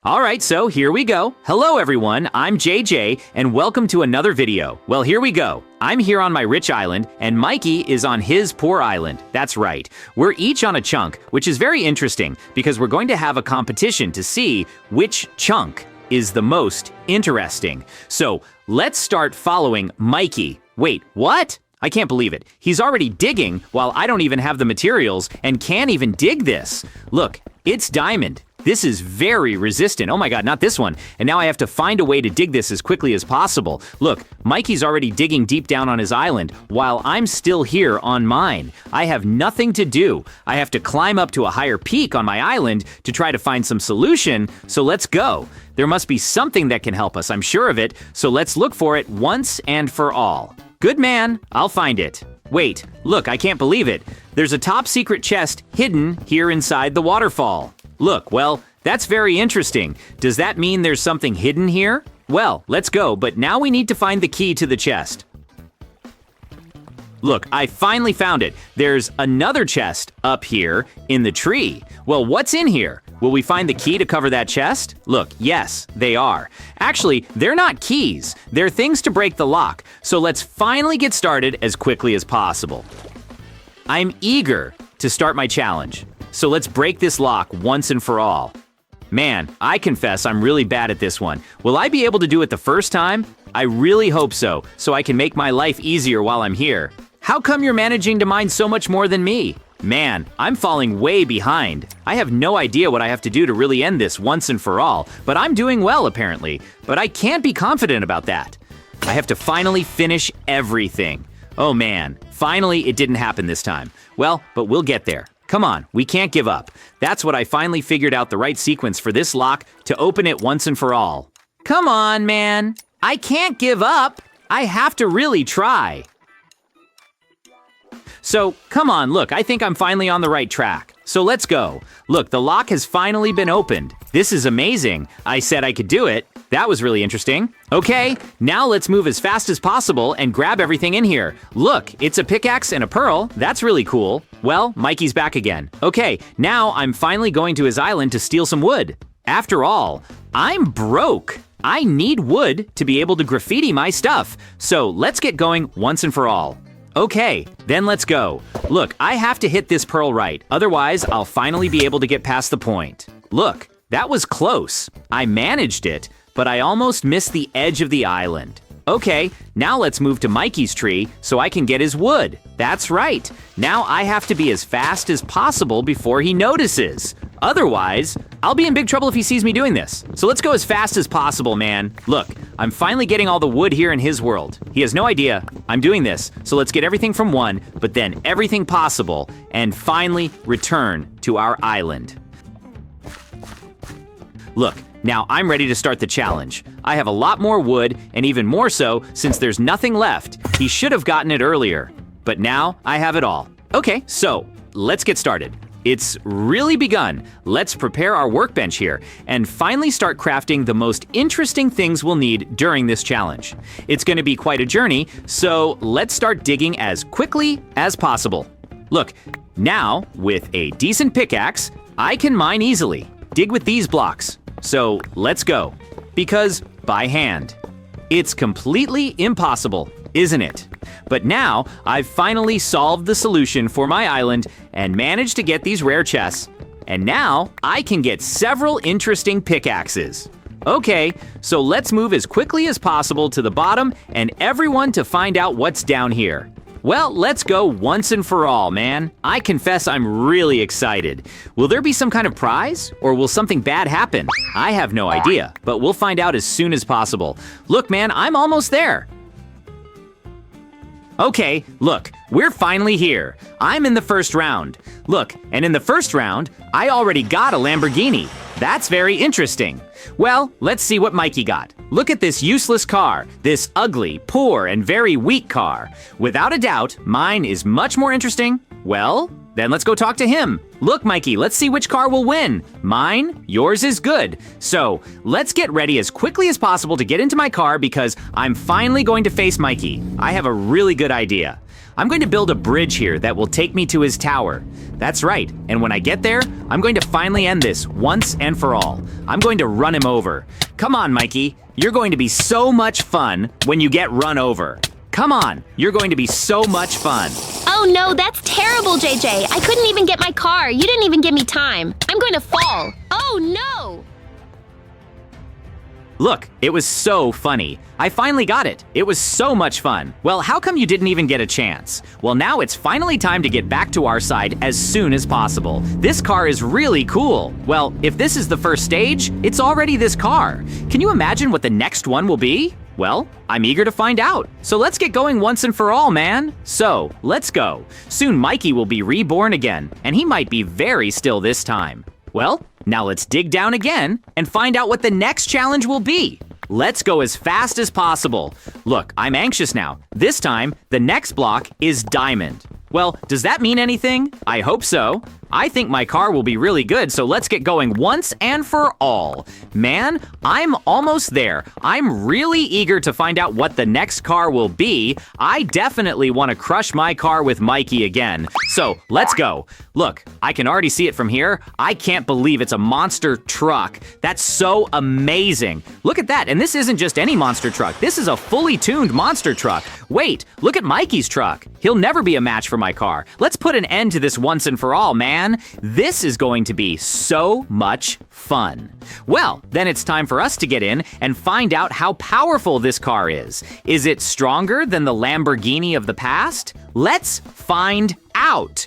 All right, so here we go. Hello everyone, I'm JJ and welcome to another video. Well, here we go. I'm here on my rich island and Mikey is on his poor island. That's right. We're each on a chunk, which is very interesting because we're going to have a competition to see which chunk is the most interesting. So let's start following Mikey. Wait, what? I can't believe it. He's already digging while I don't even have the materials and can't even dig this. Look, it's diamond. This is very resistant. Oh my God, not this one. And now I have to find a way to dig this as quickly as possible. Look, Mikey's already digging deep down on his island while I'm still here on mine. I have nothing to do. I have to climb up to a higher peak on my island to try to find some solution. So let's go. There must be something that can help us, I'm sure of it. So let's look for it once and for all. Good man, I'll find it. Wait, look, I can't believe it. There's a top secret chest hidden here inside the waterfall. Look, well, that's very interesting. Does that mean there's something hidden here? Well, let's go, but now we need to find the key to the chest. Look, I finally found it. There's another chest up here in the tree. Well, what's in here? Will we find the key to cover that chest? Look, yes, they are. Actually, they're not keys. They're things to break the lock. So let's finally get started as quickly as possible. I'm eager to start my challenge. So let's break this lock once and for all. Man, I confess I'm really bad at this one. Will I be able to do it the first time? I really hope so I can make my life easier while I'm here. How come you're managing to mine so much more than me? Man, I'm falling way behind. I have no idea what I have to do to really end this once and for all, but I'm doing well apparently. But I can't be confident about that. I have to finally finish everything. Oh man, finally it didn't happen this time. Well, but we'll get there. Come on, we can't give up. That's what I finally figured out the right sequence for this lock to open it once and for all. Come on, man. I can't give up. I have to really try. So, come on, look, I think I'm finally on the right track. So let's go. Look, the lock has finally been opened. This is amazing. I said I could do it. That was really interesting. Okay, now let's move as fast as possible and grab everything in here. Look, it's a pickaxe and a pearl. That's really cool. Well, Mikey's back again. Okay, now I'm finally going to his island to steal some wood. After all, I'm broke. I need wood to be able to graffiti my stuff. So let's get going once and for all. Okay, then let's go. Look, I have to hit this pearl right. Otherwise, I'll finally be able to get past the point. Look, that was close. I managed it, but I almost missed the edge of the island. Okay, now let's move to Mikey's tree so I can get his wood. That's right. Now I have to be as fast as possible before he notices. Otherwise, I'll be in big trouble if he sees me doing this. So let's go as fast as possible, man. Look, I'm finally getting all the wood here in his world. He has no idea I'm doing this. So let's get everything from one, but then everything possible, and finally return to our island. Look, now I'm ready to start the challenge. I have a lot more wood, and even more so since there's nothing left. He should have gotten it earlier, but now I have it all. Okay, so let's get started. It's really begun. Let's prepare our workbench here and finally start crafting the most interesting things we'll need during this challenge. It's going to be quite a journey, so let's start digging as quickly as possible. Look, now with a decent pickaxe, I can mine easily. Dig with these blocks. So let's go. Because by hand, it's completely impossible, isn't it? But now I've finally solved the solution for my island and managed to get these rare chests. And now I can get several interesting pickaxes. Okay, so let's move as quickly as possible to the bottom and everyone to find out what's down here. Well, let's go once and for all, man. I confess I'm really excited. Will there be some kind of prize? Or will something bad happen? I have no idea, but we'll find out as soon as possible. Look, man, I'm almost there. Okay, look, we're finally here. I'm in the first round. Look, and in the first round, I already got a Lamborghini. That's very interesting. Well, let's see what Mikey got. Look at this useless car, this ugly, poor, and very weak car. Without a doubt, mine is much more interesting. Well, then let's go talk to him. Look, Mikey, let's see which car will win. Mine, yours is good. So let's get ready as quickly as possible to get into my car because I'm finally going to face Mikey. I have a really good idea. I'm going to build a bridge here that will take me to his tower. That's right, and when I get there, I'm going to finally end this once and for all. I'm going to run him over. Come on, Mikey. You're going to be so much fun when you get run over. Come on, you're going to be so much fun. Oh no, that's terrible, JJ. I couldn't even get my car. You didn't even give me time. I'm going to fall. Oh no! Look, it was so funny. I finally got it. It was so much fun. Well, how come you didn't even get a chance? Well, now it's finally time to get back to our side as soon as possible. This car is really cool. Well, if this is the first stage, it's already this car. Can you imagine what the next one will be? Well, I'm eager to find out. So let's get going once and for all, man. So, let's go. Soon Mikey will be reborn again, and he might be very still this time. Well, now let's dig down again and find out what the next challenge will be. Let's go as fast as possible. Look, I'm anxious now. This time, the next block is diamond. Well, does that mean anything? I hope so. I think my car will be really good, so let's get going once and for all. Man, I'm almost there. I'm really eager to find out what the next car will be. I definitely want to crush my car with Mikey again. So, let's go. Look, I can already see it from here. I can't believe it's a monster truck. That's so amazing. Look at that, and this isn't just any monster truck. This is a fully tuned monster truck. Wait, look at Mikey's truck. He'll never be a match for my car. Let's put an end to this once and for all, man. This is going to be so much fun. Well, then it's time for us to get in and find out how powerful this car is. Is it stronger than the Lamborghini of the past? Let's find out.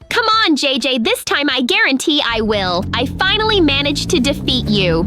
Come on, JJ, this time I guarantee I will. I finally managed to defeat you.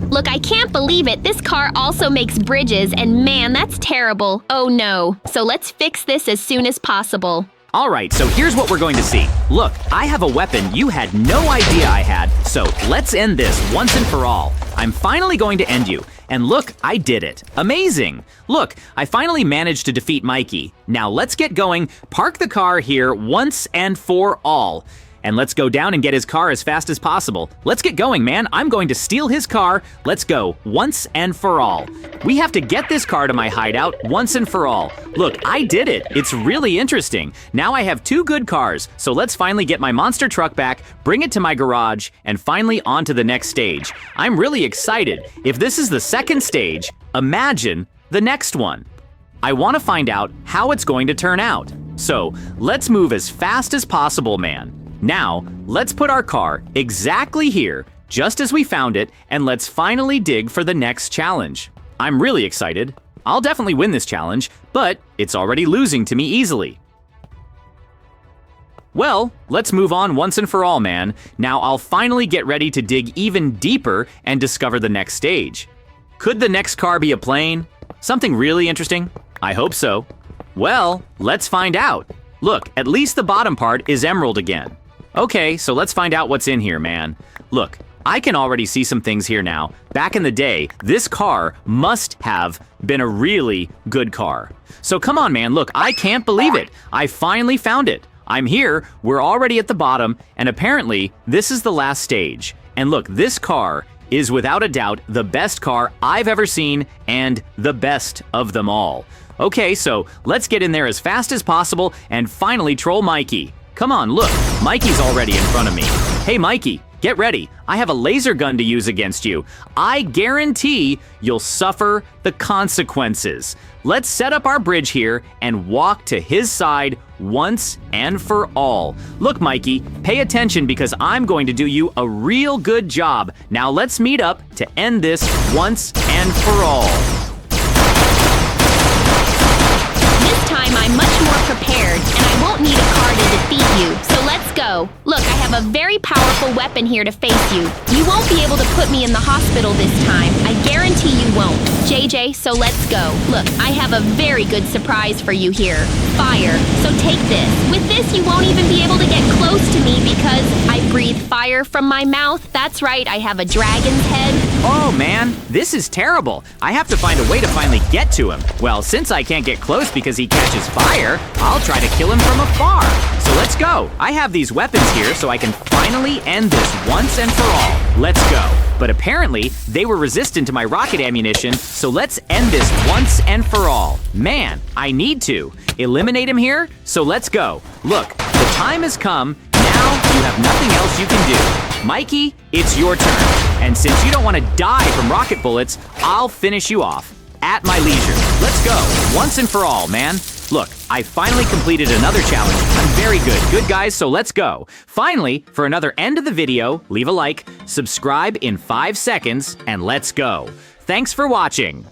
Look, I can't believe it. This car also makes bridges, and man, that's terrible. Oh no. So let's fix this as soon as possible. All right, so here's what we're going to see. Look, I have a weapon you had no idea I had, so let's end this once and for all. I'm finally going to end you. And look, I did it. Amazing. Look, I finally managed to defeat Mikey. Now let's get going, park the car here once and for all. And let's go down and get his car as fast as possible. Let's get going, man. I'm going to steal his car. Let's go, once and for all. We have to get this car to my hideout once and for all. Look, I did it. It's really interesting. Now I have 2 good cars, so let's finally get my monster truck back, bring it to my garage, and finally on to the next stage. I'm really excited. If this is the second stage, imagine the next one. I want to find out how it's going to turn out. So let's move as fast as possible, man. Now, let's put our car exactly here, just as we found it, and let's finally dig for the next challenge. I'm really excited. I'll definitely win this challenge, but it's already losing to me easily. Well, let's move on once and for all, man. Now I'll finally get ready to dig even deeper and discover the next stage. Could the next car be a plane? Something really interesting? I hope so. Well, let's find out. Look, at least the bottom part is emerald again. Okay, so let's find out what's in here, man. Look, I can already see some things here now. Back in the day, this car must have been a really good car. So come on, man, look, I can't believe it. I finally found it. I'm here, we're already at the bottom, and apparently, this is the last stage. And look, this car is without a doubt the best car I've ever seen and the best of them all. Okay, so let's get in there as fast as possible and finally troll Mikey. Come on, look, Mikey's already in front of me. Hey, Mikey, get ready. I have a laser gun to use against you. I guarantee you'll suffer the consequences. Let's set up our bridge here and walk to his side once and for all. Look, Mikey, pay attention because I'm going to do you a real good job. Now let's meet up to end this once and for all. This time I'm much more prepared, and I won't need a car to defeat you, so let's go. Look, I have a very powerful weapon here to face you. You won't be able to put me in the hospital this time. I guarantee you won't. JJ, so let's go. Look, I have a very good surprise for you here. Fire. So take this. With this, you won't even be able to get close to me because I breathe fire from my mouth. That's right, I have a dragon's head. Oh man, this is terrible. I have to find a way to finally get to him. Well, since I can't get close because he catches fire, I'll try to kill him from afar. So let's let's go. I have these weapons here so I can finally end this once and for all. Let's go. But apparently, they were resistant to my rocket ammunition, so let's end this once and for all. Man, I need to. Eliminate him here, so let's go. Look, the time has come. Now you have nothing else you can do. Mikey, it's your turn. And since you don't want to die from rocket bullets, I'll finish you off. At my leisure. Let's go. Once and for all, man. Look, I finally completed another challenge. I'm very good. Good guys, so let's go. Finally, for another end of the video, leave a like, subscribe in 5 seconds, and let's go. Thanks for watching.